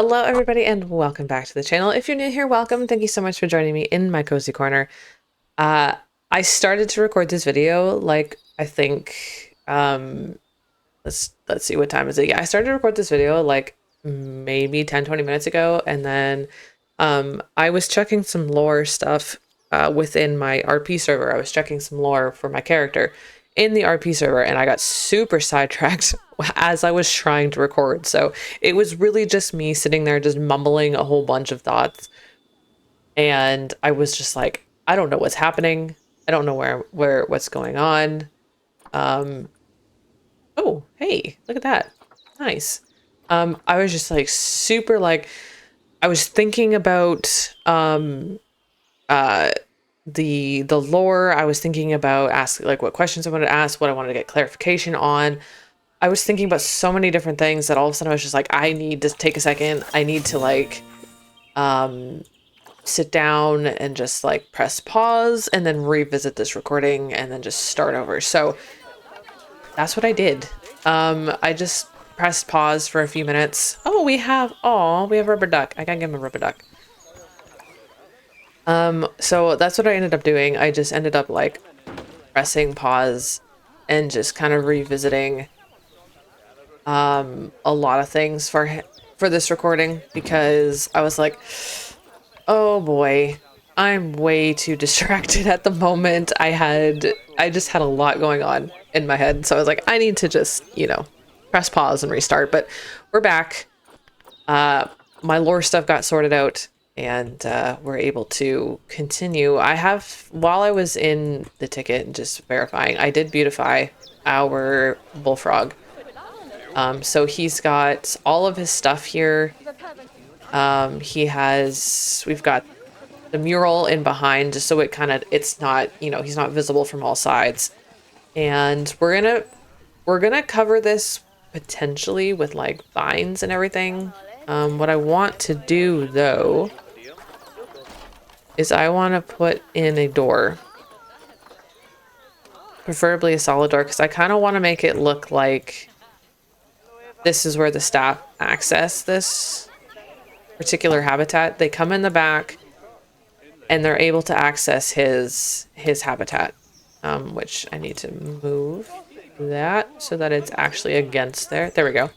Hello everybody and welcome back to the channel. If you're new here, welcome. Thank you so much for joining me in my cozy corner. I started to record this video like I think let's see, what time is it? Yeah, I started to record this video like maybe 10-20 minutes ago, and then I was checking some lore stuff within my RP server. I was checking some lore for my character in the RP server, and I got super sidetracked as I was trying to record. So it was really just me sitting there just mumbling a whole bunch of thoughts. And I was just like, I don't know what's happening. I don't know what's going on. Oh, hey, look at that. Nice. I was just like super like I was thinking about the lore. I was thinking about asking like what questions I wanted to ask, what I wanted to get clarification on. I was thinking about so many different things that all of a sudden I was just like, I need to take a second. I need to like sit down and just like press pause and then revisit this recording and then just start over. So that's what I did. I just pressed pause for a few minutes. Oh, we have rubber duck. I gotta give him a rubber duck. So that's what I ended up doing. I just ended up like pressing pause and just kind of revisiting a lot of things for this recording, because I was like, oh boy, I'm way too distracted at the moment. I just had a lot going on in my head. So I was like, I need to just, press pause and restart. But we're back. My lore stuff got sorted out, and we're able to continue. While I was in the ticket and just verifying, I did beautify our bullfrog. So he's got all of his stuff here. We've got the mural in behind, just so it's not, he's not visible from all sides. And we're gonna cover this potentially with like vines and everything. What I want to do though is I want to put in a door, preferably a solid door, because I kind of want to make it look like this is where the staff access this particular habitat. They come in the back and they're able to access his habitat, which I need to move that so that it's actually against there we go.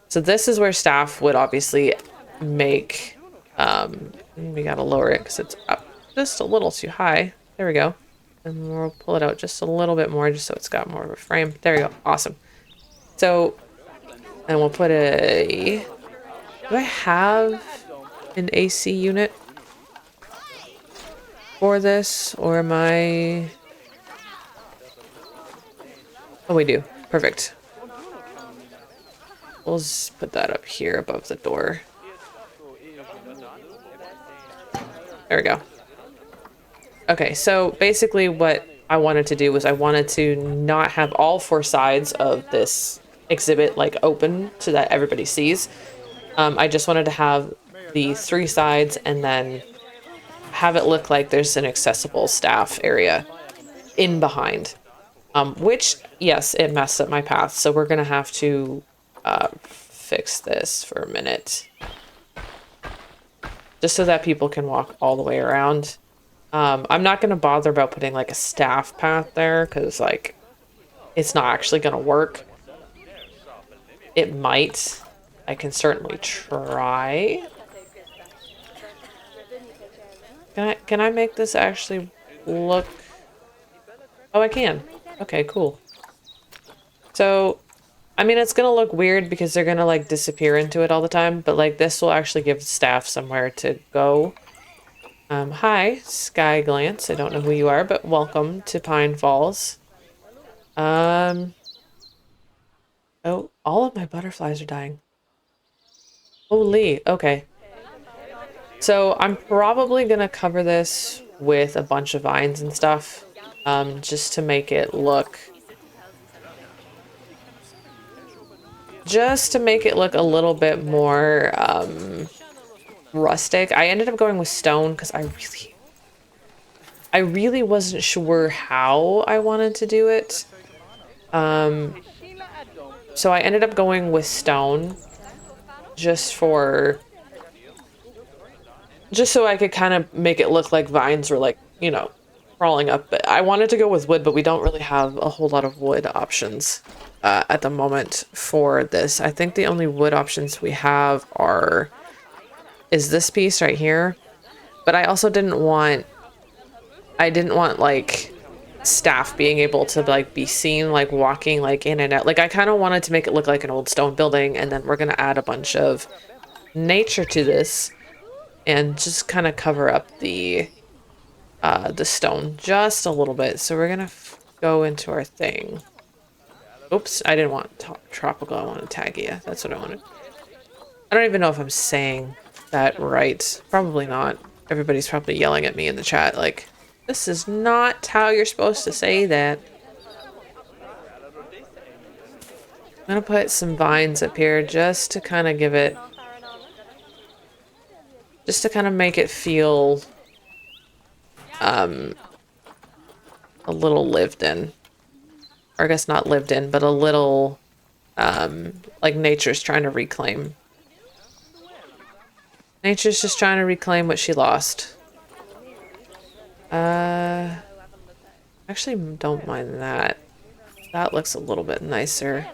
So this is where staff would obviously make we gotta lower it because it's up just a little too high. There we go. And we'll pull it out just a little bit more just so it's got more of a frame. There we go. Awesome. So, and we'll put do I have an AC unit for this, or am I... Oh, we do. Perfect. We'll just put that up here above the door. There we go. Okay, so basically what I wanted to do was I wanted to not have all four sides of this exhibit like open so that everybody sees. I just wanted to have the three sides and then have it look like there's an accessible staff area in behind. Which, yes, it messed up my path, so we're gonna have to fix this for a minute. Just so that people can walk all the way around. I'm not gonna bother about putting like a staff path there, because like, it's not actually gonna work. It might. I can certainly try. Can I make this actually look... Oh, I can. Okay, cool. So, I mean, it's gonna look weird because they're gonna like disappear into it all the time, but like this will actually give staff somewhere to go. Hi, Sky Glance. I don't know who you are, but welcome to Pine Falls. Oh, all of my butterflies are dying. Holy, okay. So I'm probably gonna cover this with a bunch of vines and stuff, just to make it look a little bit more rustic. I ended up going with stone because I really wasn't sure how I wanted to do it. So I ended up going with stone just so I could kind of make it look like vines were like, you know, crawling up. But I wanted to go with wood, but we don't really have a whole lot of wood options at the moment for this. I think the only wood options we have is this piece right here. But I also didn't want like staff being able to like be seen like walking like in and out. Like I kind of wanted to make it look like an old stone building, and then we're gonna add a bunch of nature to this and just kind of cover up the stone just a little bit. So we're gonna go into our thing. Oops, I didn't want tropical, I wanted Tagia. That's what I wanted. I don't even know if I'm saying that right. Probably not. Everybody's probably yelling at me in the chat like, this is not how you're supposed to say that. I'm gonna put some vines up here just to kind of give it, just to kind of make it feel a little lived in. Or I guess not lived in, but a little like nature's trying to reclaim. Nature's just trying to reclaim what she lost. Actually don't mind that. That looks a little bit nicer.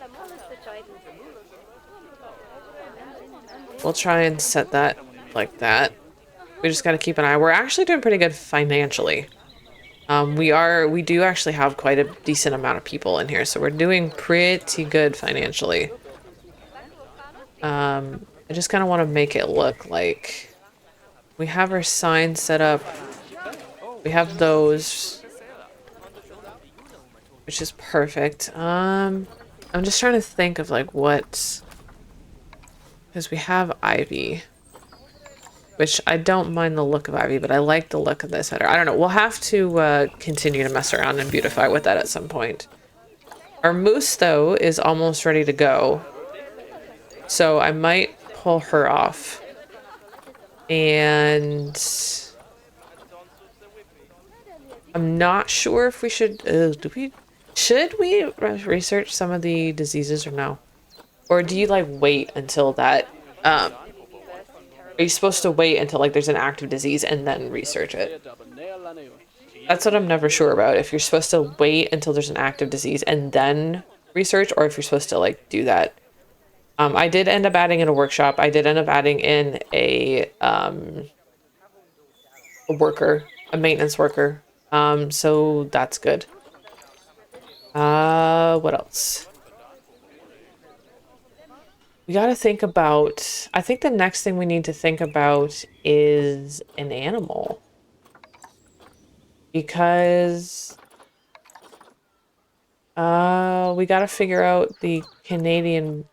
We'll try and set that like that. We just gotta keep an eye. We're actually doing pretty good financially. We do actually have quite a decent amount of people in here, so we're doing pretty good financially. I just kind of want to make it look like we have our signs set up. We have those, which is perfect. I'm just trying to think of like what, because we have ivy, which I don't mind the look of ivy, but I like the look of this header. I don't know. We'll have to continue to mess around and beautify with that at some point. Our moose, though, is almost ready to go. So I might pull her off. And I'm not sure if we should... should we research some of the diseases or no? Or do you, like, wait until that... Are you supposed to wait until like there's an active disease and then research it? That's what I'm never sure about. If you're supposed to wait until there's an active disease and then research, or if you're supposed to like do that. I did end up adding in a workshop. I did end up adding in a worker, a maintenance worker. So that's good. What else? We got to think about, I think the next thing we need to think about is an animal. Because we got to figure out the Canadian,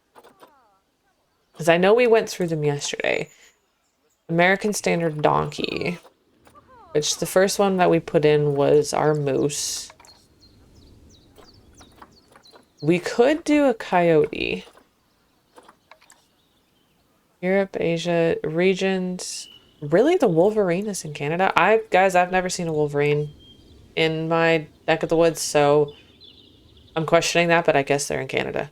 because I know we went through them yesterday. American Standard Donkey, which the first one that we put in was our moose. We could do a coyote. Europe, Asia, regions. Really, the Wolverine is in Canada? Guys, I've never seen a Wolverine in my neck of the woods, so I'm questioning that, but I guess they're in Canada.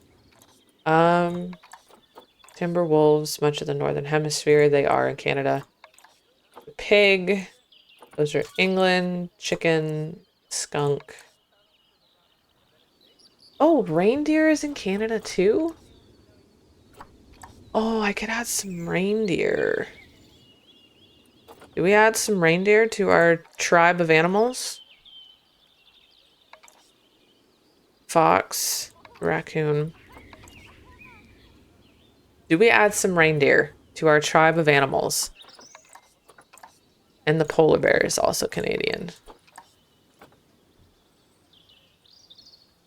Timber wolves, much of the northern hemisphere, they are in Canada. Pig, those are England. Chicken, skunk. Oh, reindeer is in Canada too? Oh, I could add some reindeer. Do we add some reindeer to our tribe of animals? Fox, raccoon. Do we add some reindeer to our tribe of animals? And the polar bear is also Canadian.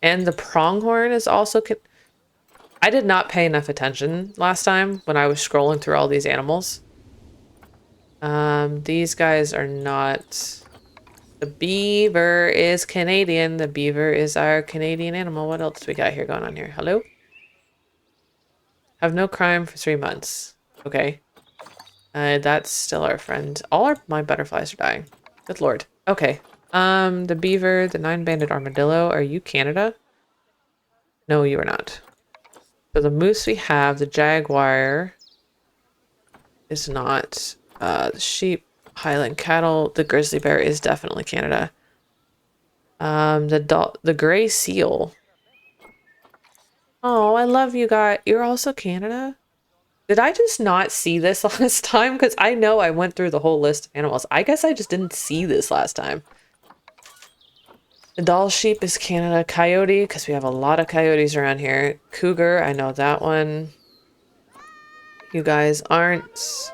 And the pronghorn is also I did not pay enough attention last time when I was scrolling through all these animals. These guys are not... The beaver is Canadian. The beaver is our Canadian animal. What else do we got here going on here? Hello? Have no crime for 3 months. Okay. That's still our friend. All my butterflies are dying. Good lord. Okay. The beaver, the 9-banded armadillo. Are you Canada? No, you are not. So the moose we have, the jaguar. is not. The sheep, Highland cattle, the grizzly bear is definitely Canada. The gray seal. Oh, I love you guys. You're also Canada? Did I just not see this last time? Because I know I went through the whole list of animals. I guess I just didn't see this last time. The Dall sheep is Canada. Coyote, because we have a lot of coyotes around here. Cougar, I know that one. You guys aren't.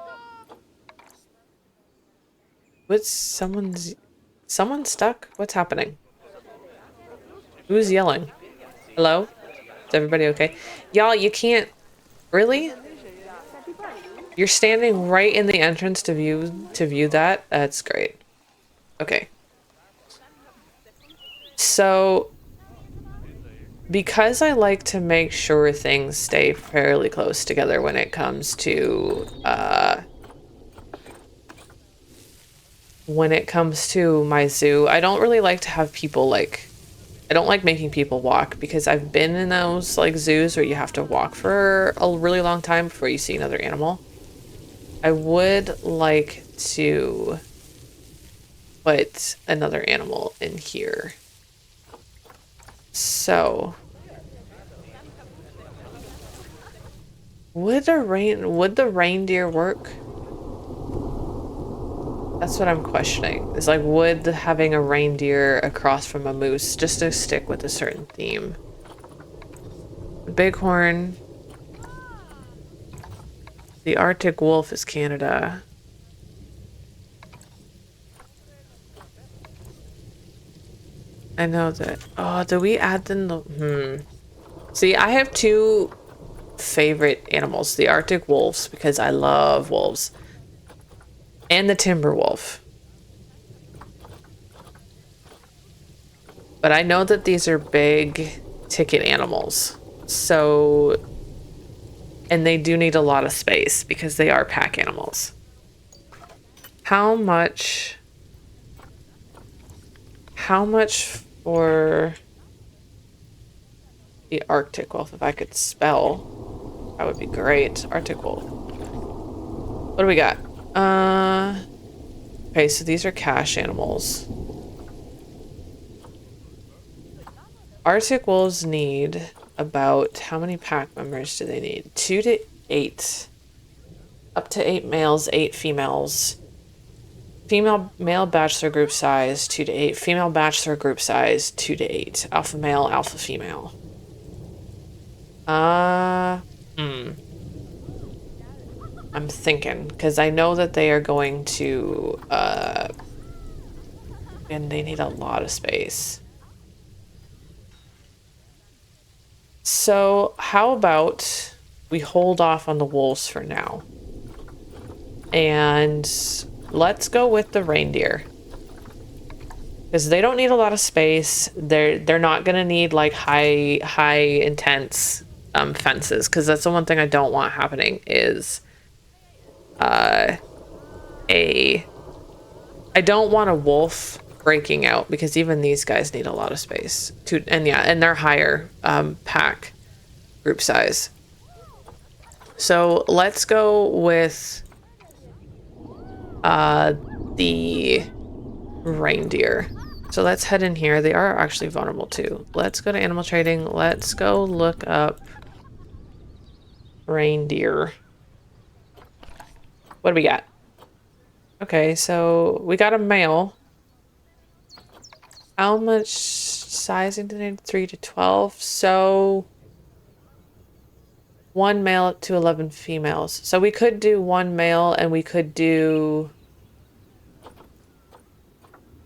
What's someone stuck? What's happening? Who's yelling? Hello? Is everybody okay? Y'all, you can't really? You're standing right in the entrance to view that? That's great. Okay. So because I like to make sure things stay fairly close together when it comes to my zoo, I don't really like to have people like, I don't like making people walk because I've been in those like zoos where you have to walk for a really long time before you see another animal. I would like to put another animal in here. So would the reindeer work? That's what I'm questioning. It's like, would having a reindeer across from a moose, just to stick with a certain theme. The bighorn. The Arctic wolf is Canada. I know that. Oh, do we add them? See, I have two favorite animals. The Arctic wolves, because I love wolves. And the timber wolf. But I know that these are big ticket animals. So, and they do need a lot of space because they are pack animals. How much for the Arctic wolf? If I could spell, that would be great. Arctic wolf. What do we got? Okay, so these are cash animals. Arctic wolves need about, how many pack members do they need? 2 to 8. Up to 8 males, 8 females. Male bachelor group size 2 to 8. Female bachelor group size 2 to 8. Alpha male, alpha female. I'm thinking, because I know that they are going to, and they need a lot of space. So how about we hold off on the wolves for now? And let's go with the reindeer. Because they don't need a lot of space. They're not gonna need like high intense fences, because that's the one thing I don't want happening is I don't want a wolf breaking out, because even these guys need a lot of space and they're higher pack group size. So let's go with the reindeer. So let's head in here. They are actually vulnerable too. Let's go to animal trading. Let's go look up reindeer. What do we got? Okay, so we got a male. How much sizing do they need? 3 to 12. So 1 male to 11 females. So we could do 1 male and we could do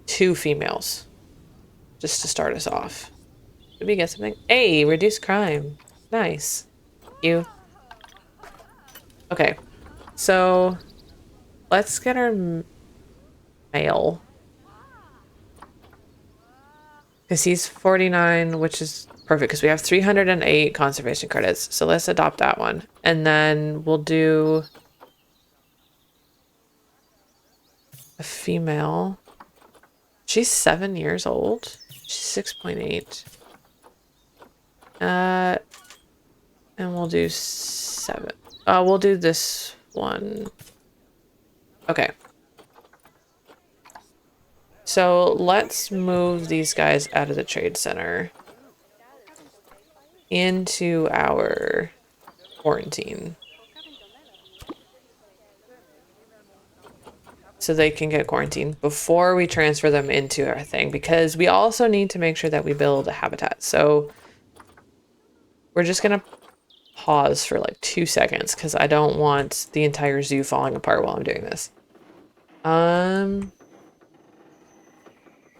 2 females. Just to start us off. Did we get something? Hey, reduce crime. Nice. Thank you. Okay. So let's get our male. Because he's 49, which is perfect because we have 308 conservation credits. So let's adopt that one. And then we'll do a female. She's 7 years old. She's 6.8. And we'll do 7. We'll do this one. Okay. So let's move these guys out of the trade center into our quarantine. So they can get quarantined before we transfer them into our thing, because we also need to make sure that we build a habitat. So we're just gonna pause for like 2 seconds because I don't want the entire zoo falling apart while I'm doing this.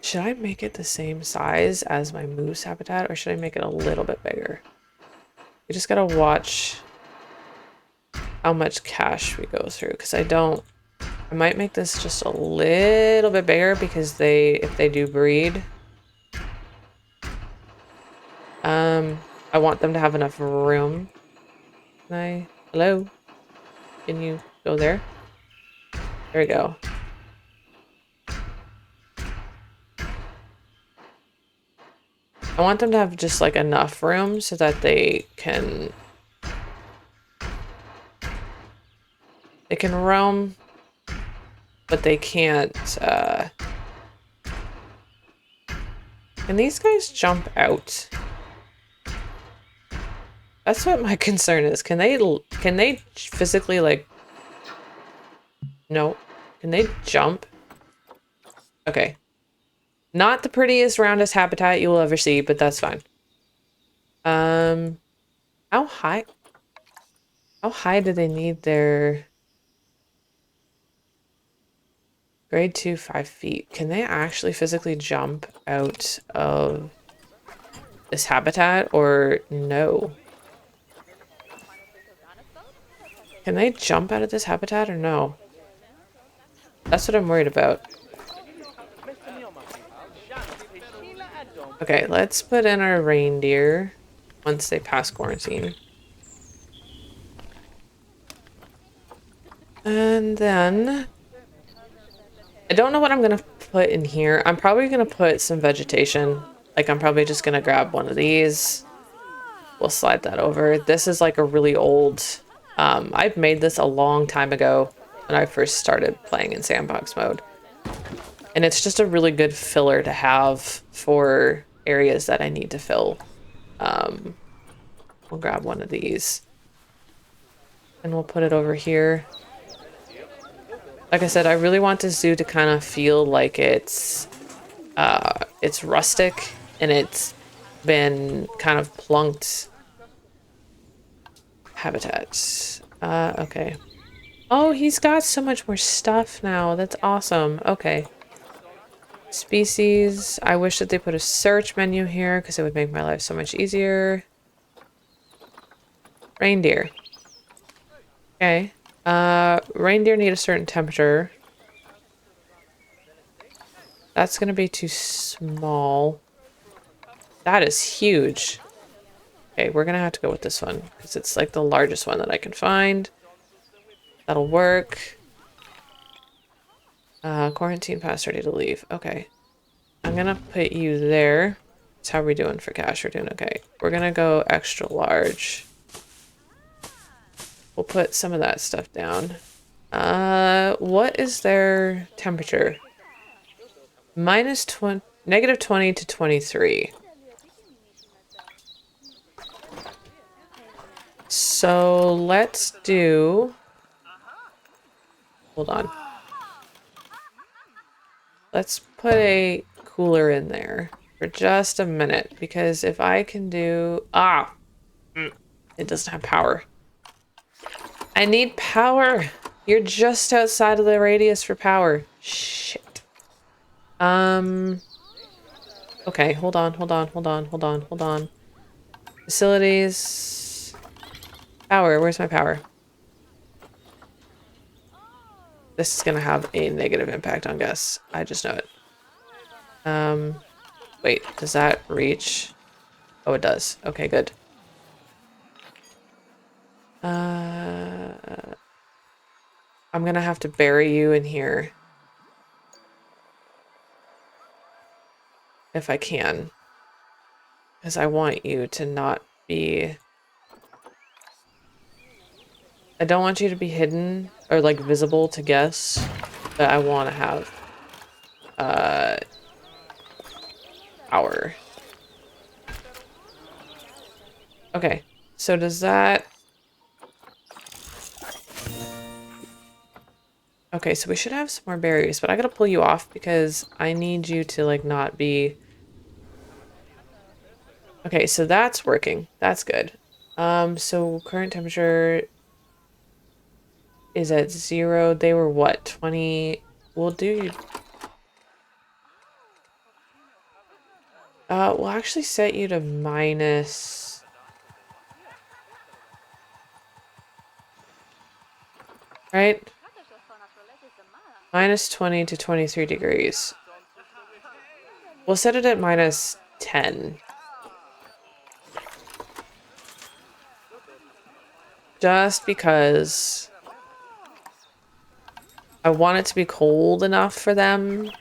Should I make it the same size as my moose habitat, or should I make it a little bit bigger? We just gotta watch how much cash we go through, because I might make this just a little bit bigger because if they do breed, I want them to have enough room. Hello? Can you go there? There we go. I want them to have just like enough room so that they can roam, but they can't, can these guys jump out? That's what my concern is. Can they physically, like, no, can they jump? Okay. Not the prettiest, roundest habitat you will ever see, but that's fine. How high? How high do they need their grade 2, 5 feet? Can they actually physically jump out of this habitat, or no? Can they jump out of this habitat or no? That's what I'm worried about. Okay, let's put in our reindeer once they pass quarantine. And then I don't know what I'm gonna put in here. I'm probably gonna put some vegetation. Like, I'm probably just gonna grab one of these. We'll slide that over. This is like a really old, I've made this a long time ago when I first started playing in sandbox mode. And it's just a really good filler to have for areas that I need to fill. We'll grab one of these and we'll put it over here. Like I said, I really want this zoo to kind of feel like it's rustic and it's been kind of plunked habitat. Okay. Oh, he's got so much more stuff now. That's awesome. Okay. Species. I wish that they put a search menu here because it would make my life so much easier. Reindeer. Okay. Reindeer need a certain temperature. That's gonna be too small. That is huge. Okay, we're gonna have to go with this one because it's like the largest one that I can find. That'll work. Quarantine pass, ready to leave. Okay. I'm gonna put you there. That's how we're doing for cash. We're doing okay. We're gonna go extra large. We'll put some of that stuff down. What is their temperature? Negative 20 to 23. So let's do... Hold on. Let's put a cooler in there for just a minute, because if I can do... it doesn't have power. I need power. You're just outside of the radius for power. Shit. Okay, hold on. Facilities. Power, where's my power? This is gonna have a negative impact on Gus. I just know it. Wait, does that reach? Oh, it does. Okay, good. I'm gonna have to bury you in here. If I can. Because I want you to not be... I don't want you to be hidden or like visible to Gus But I want to have power. Okay, so does that... Okay, so we should have some more berries, but I gotta pull you off because I need you to, like, not be... Okay, so that's working. That's good. So current temperature is at 0. They were what? 20... We'll do... we'll actually set you to minus... Right? Minus 20 to 23 degrees. We'll set it at minus 10. Just because I want it to be cold enough for them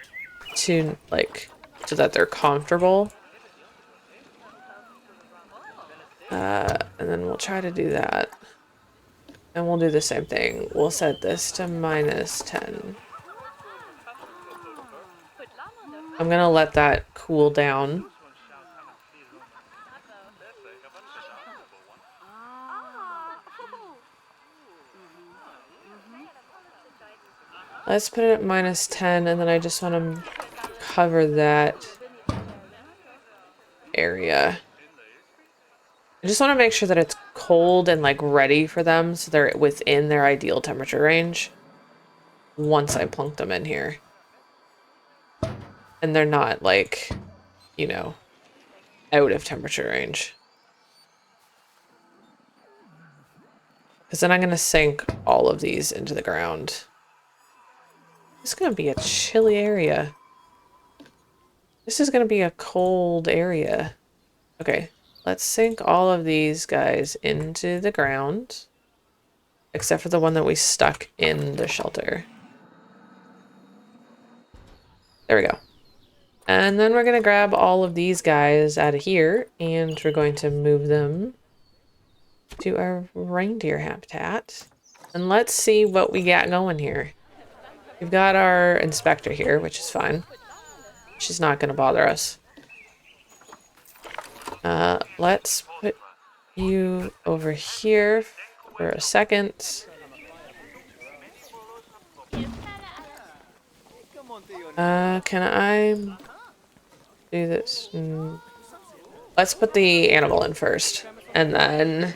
to, like, so that they're comfortable. And then we'll try to do that. And we'll do the same thing. We'll set this to minus 10. I'm gonna let that cool down. Let's put it at minus 10, and then I just want to cover that area. I just want to make sure that it's cold and, like, ready for them so they're within their ideal temperature range once I plunk them in here. And they're not, like, you know, out of temperature range. Because then I'm going to sink all of these into the ground. It's going to be a chilly area. This is going to be a cold area. Okay, let's sink all of these guys into the ground. Except for the one that we stuck in the shelter. There we go. And then we're going to grab all of these guys out of here. And we're going to move them to our reindeer habitat. And let's see what we got going here. We've got our inspector here, which is fine. She's not going to bother us. Let's put you over here for a second. Can I do this? Let's put the animal in first. And then...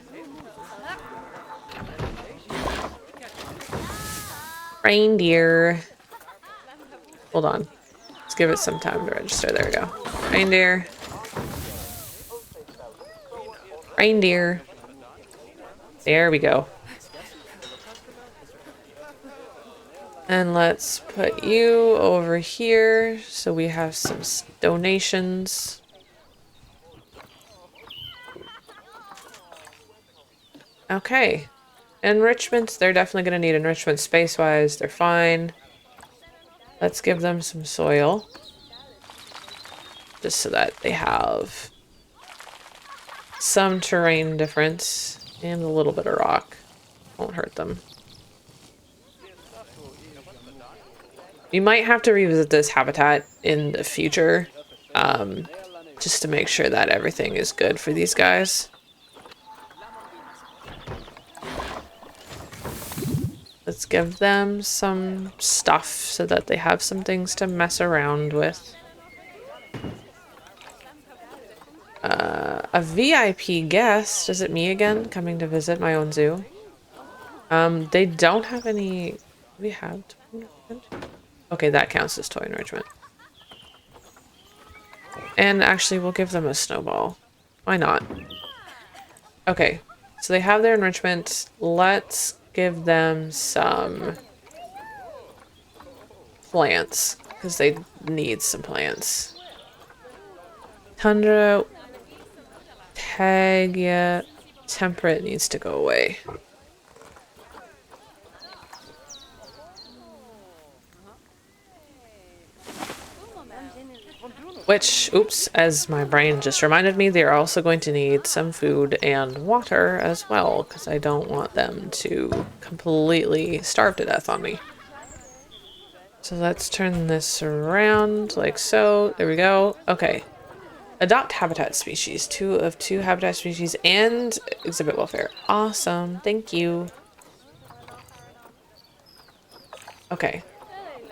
Reindeer. Hold on. Let's give it some time to register. There we go. Reindeer. Reindeer. There we go. And let's put you over here so we have some donations. Okay. Enrichments, they're definitely going to need enrichment space-wise. They're fine. Let's give them some soil. Just so that they have some terrain difference and a little bit of rock. Won't hurt them. You might have to revisit this habitat in the future, just to make sure that everything is good for these guys. Let's give them some stuff so that they have some things to mess around with. A VIP guest. Is it me again coming to visit my own zoo? They don't have any... We have toy enrichment? Okay, that counts as toy enrichment. And actually, we'll give them a snowball. Why not? Okay, so they have their enrichment. Let's give them some plants, because they need some plants. Tundra, tag, yeah. Temperate needs to go away. Which, oops, as my brain just reminded me, they're also going to need some food and water as well, because I don't want them to completely starve to death on me. So let's turn this around like so. There we go. Okay. Adopt habitat species. 2 of 2 habitat species and exhibit welfare. Awesome. Thank you. Okay.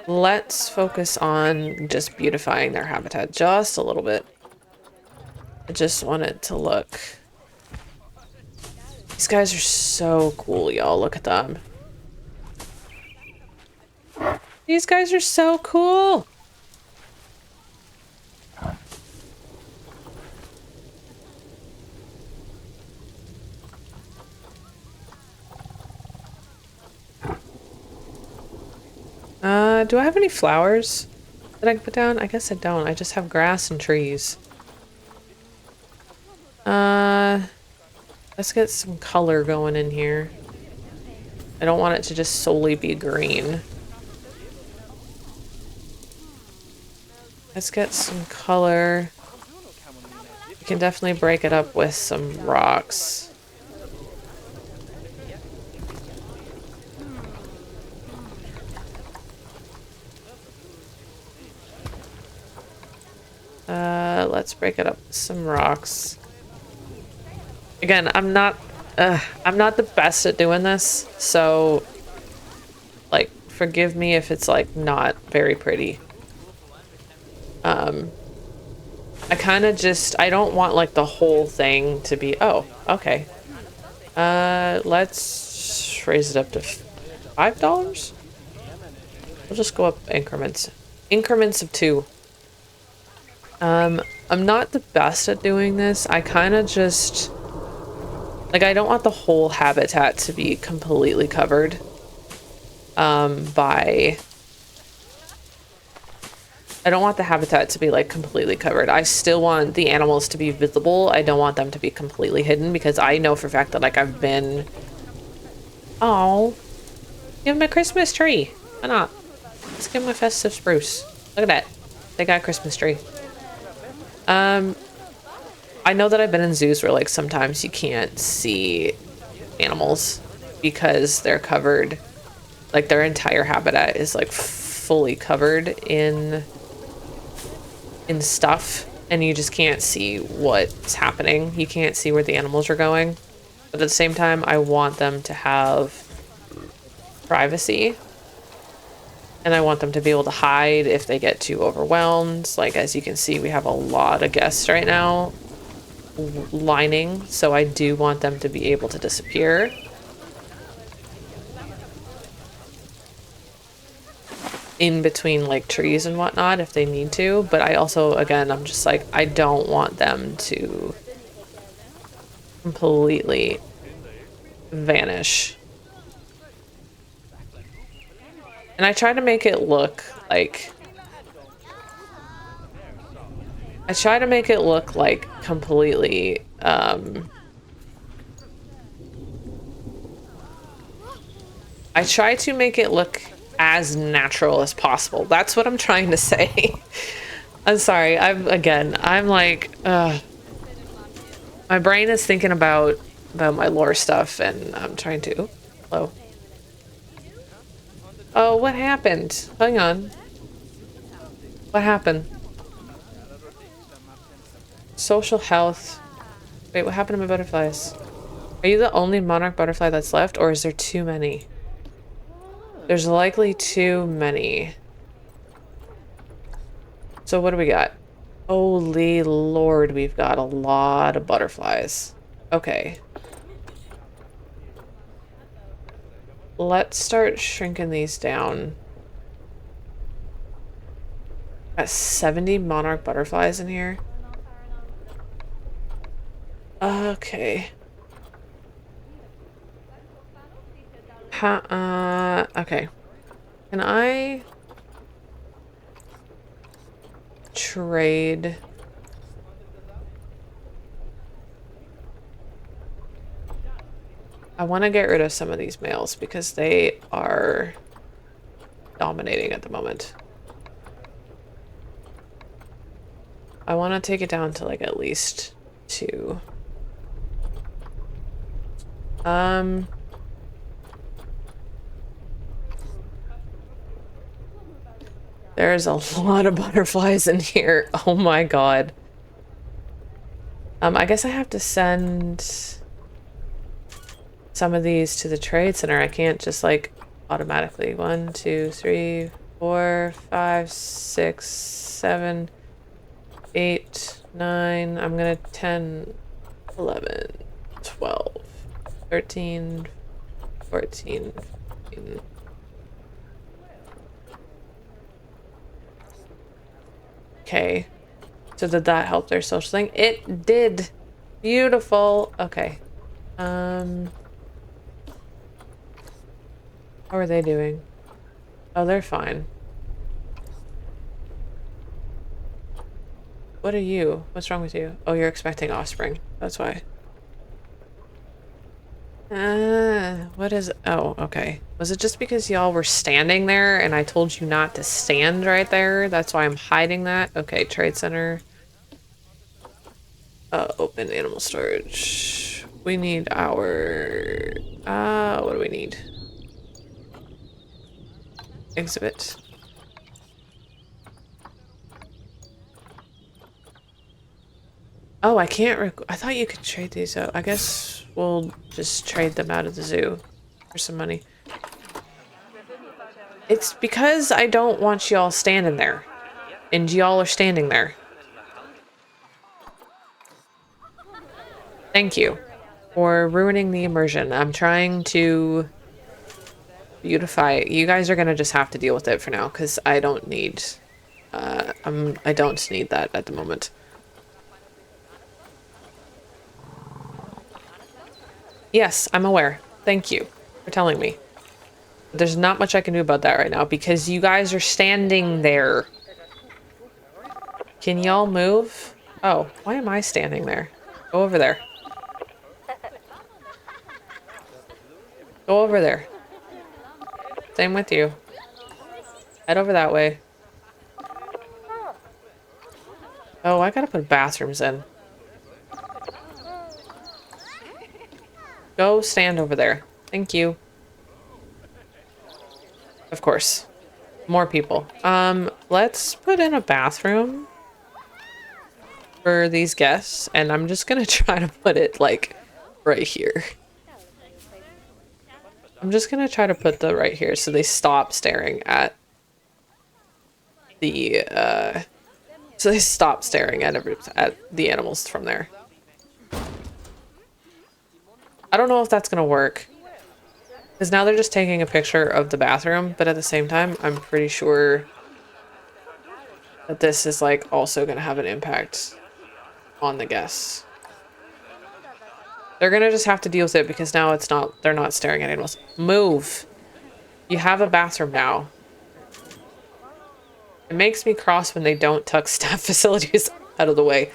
Let's focus on just beautifying their habitat just a little bit. I just want it to look... These guys are so cool, y'all. Look at them. These guys are so cool. Do I have any flowers that I can put down? I guess I don't. I just have grass and trees. Let's get some color going in here. I don't want it to just solely be green. Let's get some color. We can definitely break it up with some rocks. Let's break it up with some rocks. Again, I'm not the best at doing this, so like forgive me if it's like not very pretty. I kind of just, I don't want like the whole thing to be, oh, okay. Let's raise it up to $5. We'll just go up increments. Increments of 2. I'm not the best at doing this. I kind of just, like, I don't want the whole habitat to be completely covered by... I don't want the habitat to be like completely covered. I still want the animals to be visible. I don't want them to be completely hidden because I know for a fact that like I've been... Oh, give them a Christmas tree. Why not? Let's give them a festive spruce. Look at that. They got a Christmas tree. I know that I've been in zoos where like sometimes you can't see animals because they're covered. Like their entire habitat is like fully covered in stuff and you just can't see what's happening. You can't see where the animals are going. But at the same time, I want them to have privacy. And I want them to be able to hide if they get too overwhelmed. Like, as you can see, we have a lot of guests right now lining. So I do want them to be able to disappear. In between like trees and whatnot if they need to, but I also, again, I'm just like, I don't want them to completely vanish. And I try to make it look like completely I try to make it look as natural as possible. That's what I'm trying to say. I'm sorry. I'm like, my brain is thinking about my lore stuff and I'm trying to, hello. Oh, what happened? Hang on. What happened? Social health. Wait, what happened to my butterflies? Are you the only monarch butterfly that's left or is there too many? There's likely too many. So what do we got? Holy Lord, we've got a lot of butterflies. Okay. Let's start shrinking these down. Got 70 monarch butterflies in here. Okay. Okay. Can I trade? I want to get rid of some of these males because they are dominating at the moment. I want to take it down to like at least 2. There's a lot of butterflies in here. Oh my god. I guess I have to send some of these to the trade center. I can't just like automatically. 1, 2, 3, 4, 5, 6, 7, 8, 9. I'm gonna 10, 11, 12, 13, 14, 15. Okay. So did that help their social thing? It did. Beautiful. Okay. How are they doing? Oh, they're fine. What are you? What's wrong with you? Oh, you're expecting offspring. That's why. What is... Oh, okay. Was it just because y'all were standing there and I told you not to stand right there? That's why I'm hiding that? Okay, trade center. Open animal storage. We need our... what do we need? Exhibit. Oh, I can't I thought you could trade these out. I guess we'll just trade them out of the zoo for some money. It's because I don't want y'all standing there. And y'all are standing there. Thank you for ruining the immersion. I'm trying to beautify it. You guys are gonna just have to deal with it for now, because I don't need... I don't need that at the moment. Yes, I'm aware. Thank you for telling me. There's not much I can do about that right now because you guys are standing there. Can y'all move? Oh, why am I standing there? Go over there. Go over there. Same with you. Head over that way. Oh, I gotta put bathrooms in. Go stand over there. Thank you. Of course. More people. Let's put in a bathroom for these guests, and I'm just gonna try to put it, like, right here. I'm just gonna try to put the right here so they stop staring at the, so they stop staring at the animals from there. I don't know if that's gonna work. Because now they're just taking a picture of the bathroom, but at the same time, I'm pretty sure that this is like also gonna have an impact on the guests. They're gonna just have to deal with it because now they're not staring at animals. Move! You have a bathroom now. It makes me cross when they don't tuck staff facilities out of the way.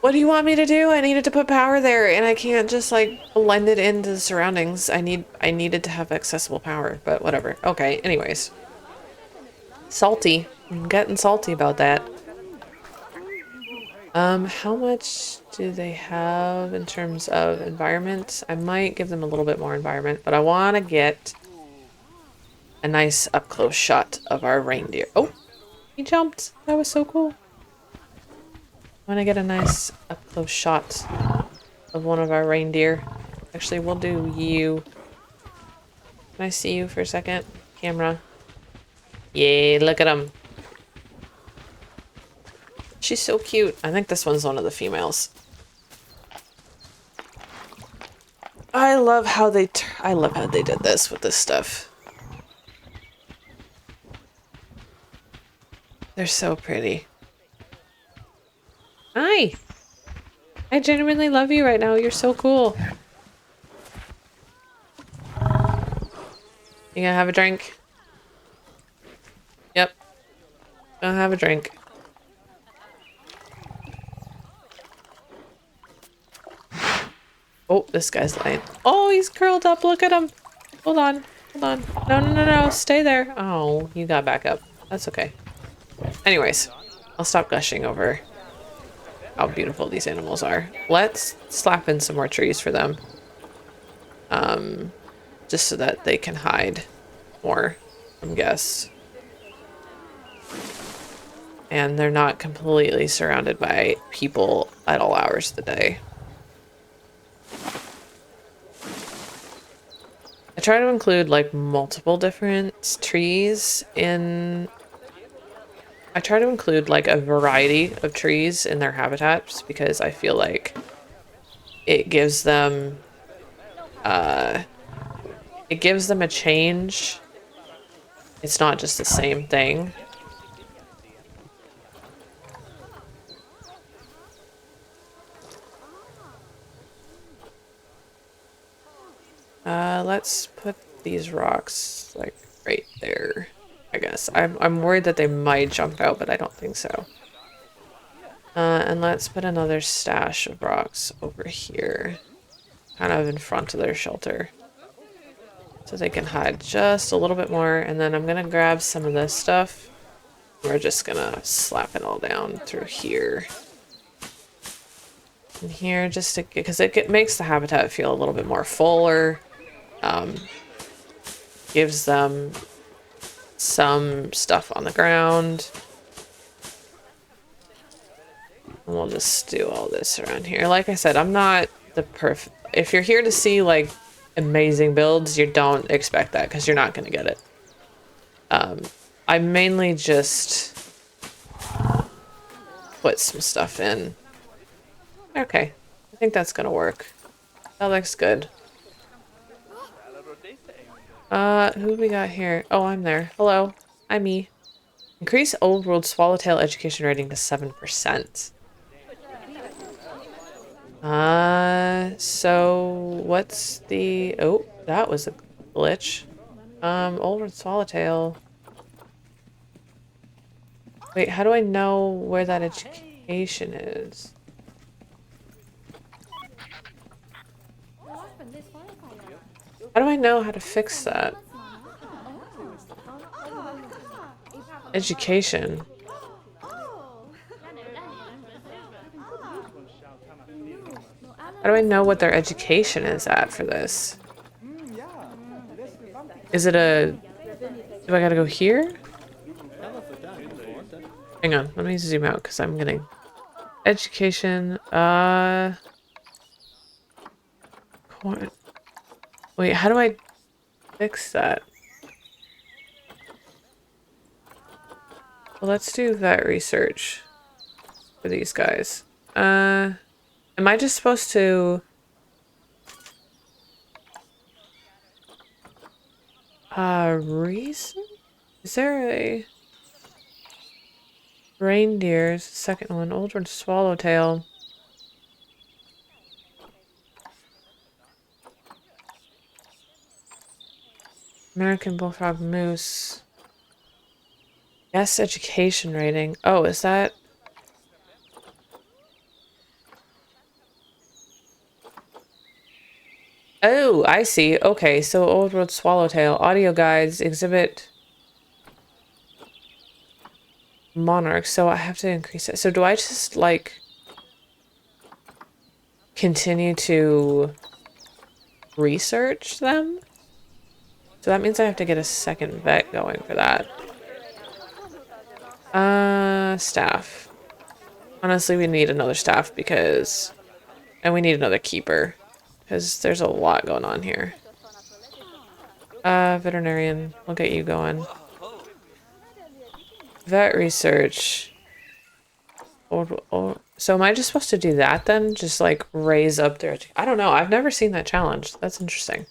What do you want me to do? I needed to put power there and I can't just like blend it into the surroundings. I needed to have accessible power, but whatever. Okay, anyways. Salty. I'm getting salty about that. How much do they have in terms of environment? I might give them a little bit more environment, but I want to get a nice up close shot of our reindeer. Oh, he jumped. That was so cool. I want to get a nice up-close shot of one of our reindeer. Actually, we'll do you. Can I see you for a second? Camera. Yeah, look at him. She's so cute. I think this one's one of the females. I love how they did this with this stuff. They're so pretty. Hi! I genuinely love you right now. You're so cool. You gonna have a drink? Yep. Gonna have a drink. Oh, this guy's lying. Oh, he's curled up. Look at him. Hold on. Hold on. No, no, no, no. Stay there. Oh, you got back up. That's okay. Anyways, I'll stop gushing over how beautiful these animals are. Let's slap in some more trees for them. Just so that they can hide more from guests. and they're not completely surrounded by people at all hours of the day. I try to include like multiple different trees in... I try to include like a variety of trees in their habitats because I feel like it gives them a change. It's not just the same thing. Let's put these rocks like right there. I guess I'm worried that they might jump out, but I don't think so. And let's put another stash of rocks over here, kind of in front of their shelter, so they can hide just a little bit more. And then I'm gonna grab some of this stuff. We're just gonna slap it all down through here and here, just to, because it makes the habitat feel a little bit more fuller. Gives them some stuff on the ground. And we'll just do all this around here. Like I said, I'm not the perfect... If you're here to see like amazing builds, you don't expect that because you're not going to get it. I mainly just put some stuff in. Okay, I think that's going to work. That looks good. Who we got here? Oh, I'm there. Hello. I'm me. Increase Old World Swallowtail education rating to 7%. So what's the... Oh, that was a glitch. Old World Swallowtail. Wait, how do I know where that education is? How do I know how to fix that? Education. How do I know what their education is at for this? Is it a... Do I gotta go here? Hang on, let me zoom out because I'm getting... Education, Wait, how do I fix that? Well, let's do that research for these guys. Am I just supposed to... reason? Is there a... Reindeers, second one, Old World Swallowtail. American Bullfrog Moose. Yes, education rating. Oh, is that... Oh, I see. Okay, so Old World Swallowtail. Audio guides, exhibit... Monarch, so I have to increase it. So do I just, like... continue to... research them? So that means I have to get a second vet going for that. Staff. Honestly, we need another staff because... And we need another keeper. Because there's a lot going on here. Veterinarian. We'll get you going. Vet research. So am I just supposed to do that then? Just like raise up their... I don't know. I've never seen that challenge. That's interesting.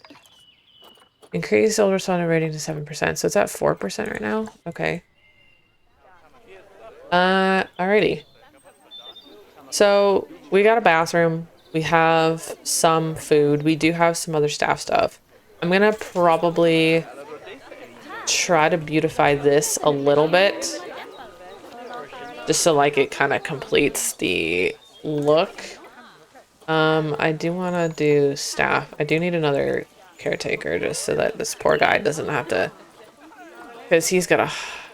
Increase ultrasonic rating to 7%. So it's at 4% right now? Okay. Alrighty. So we got a bathroom. We have some food. We do have some other staff stuff. I'm gonna probably try to beautify this a little bit. Just so like it kind of completes the look. I do want to do staff. I do need another caretaker just so that this poor guy doesn't have to... Because he's got a high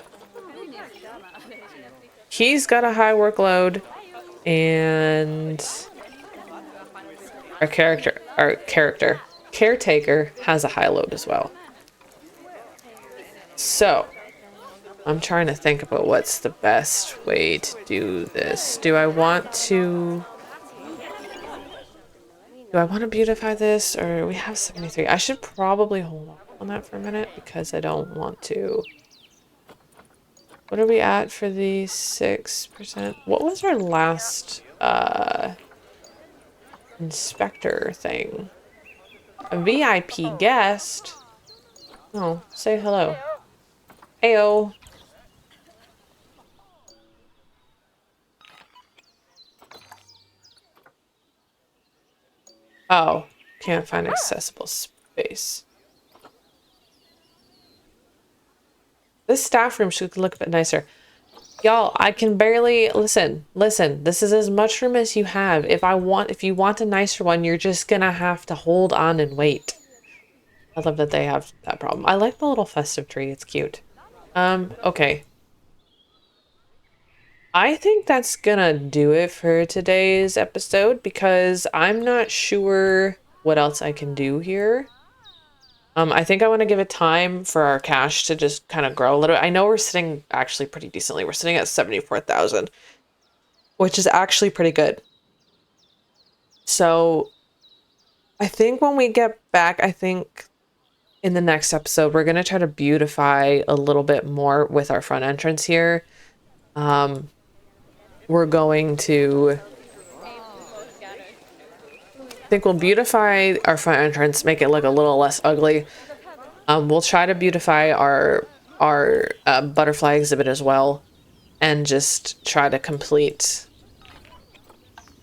workload. And... Our caretaker has a high load as well. So, I'm trying to think about what's the best way to do this. Do I want to beautify this, or we have 73? I should probably hold off on that for a minute because I don't want to. What are we at for the 6%? What was our last inspector thing? A VIP guest? Oh, say hello. Heyo. Oh, can't find accessible space. This staff room should look a bit nicer. Y'all, I can barely listen. This is as much room as you have. If you want a nicer one, you're just gonna have to hold on and wait. I love that they have that problem. I like the little festive tree. It's cute. Okay. I think that's gonna do it for today's episode because I'm not sure what else I can do here. I think I want to give it time for our cash to just kind of grow a little. I know we're sitting actually pretty decently. We're sitting at 74,000, which is actually pretty good. So I think when we get back, I think in the next episode, we're going to try to beautify a little bit more with our front entrance here. We're going to, I think we'll beautify our front entrance, make it look a little less ugly. We'll try to beautify our butterfly exhibit as well, and just try to complete.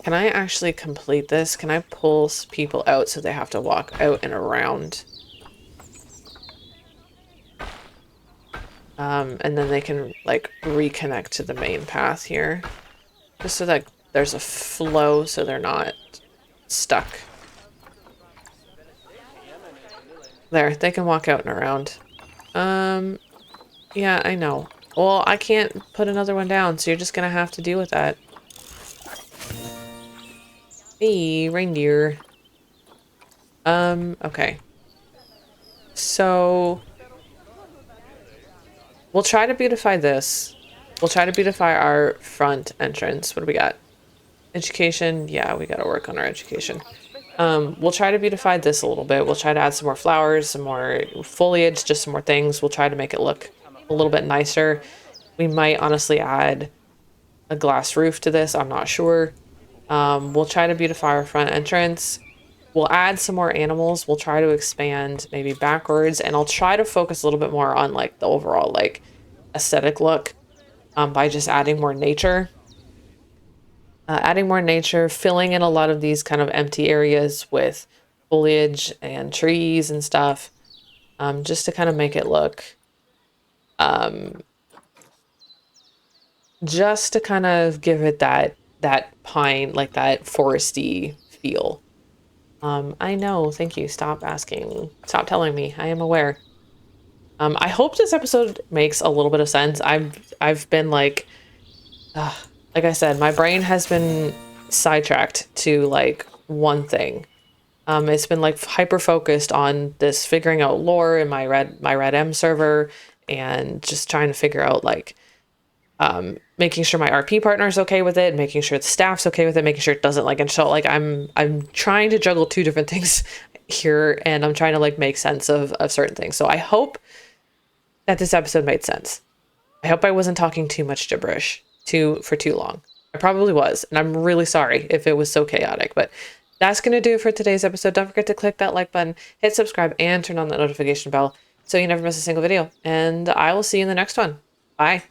Can I actually complete this? Can I pull people out so they have to walk out and around? And then they can like reconnect to the main path here, just so that there's a flow so they're not stuck. There, they can walk out and around. Yeah, I know. Well, I can't put another one down, so you're just gonna have to deal with that. Hey, reindeer. Okay. So we'll try to beautify this. We'll try to beautify our front entrance. What do we got? Education. Yeah, we gotta work on our education. We'll try to beautify this a little bit. We'll try to add some more flowers, some more foliage, just some more things. We'll try to make it look a little bit nicer. We might honestly add a glass roof to this. I'm not sure. We'll try to beautify our front entrance. We'll add some more animals. We'll try to expand maybe backwards, and I'll try to focus a little bit more on like the overall like aesthetic look by just adding more nature. Adding more nature, filling in a lot of these kind of empty areas with foliage and trees and stuff, just to kind of make it look, just to kind of give it that pine, like that foresty feel. I know, thank you. Stop asking. Stop telling me. I am aware. I hope this episode makes a little bit of sense. I've been like I said, my brain has been sidetracked to like one thing. It's been like hyper focused on this figuring out lore in my Red M server, and just trying to figure out like making sure my RP partner is okay with it, making sure the staff's okay with it, making sure it doesn't like, and so like I'm trying to juggle two different things here, and I'm trying to like make sense of certain things. So I hope that this episode made sense. I hope I wasn't talking too much gibberish for too long. I probably was, and I'm really sorry if it was so chaotic, but that's going to do it for today's episode. Don't forget to click that like button, hit subscribe, and turn on that notification bell so you never miss a single video. And I will see you in the next one. Bye.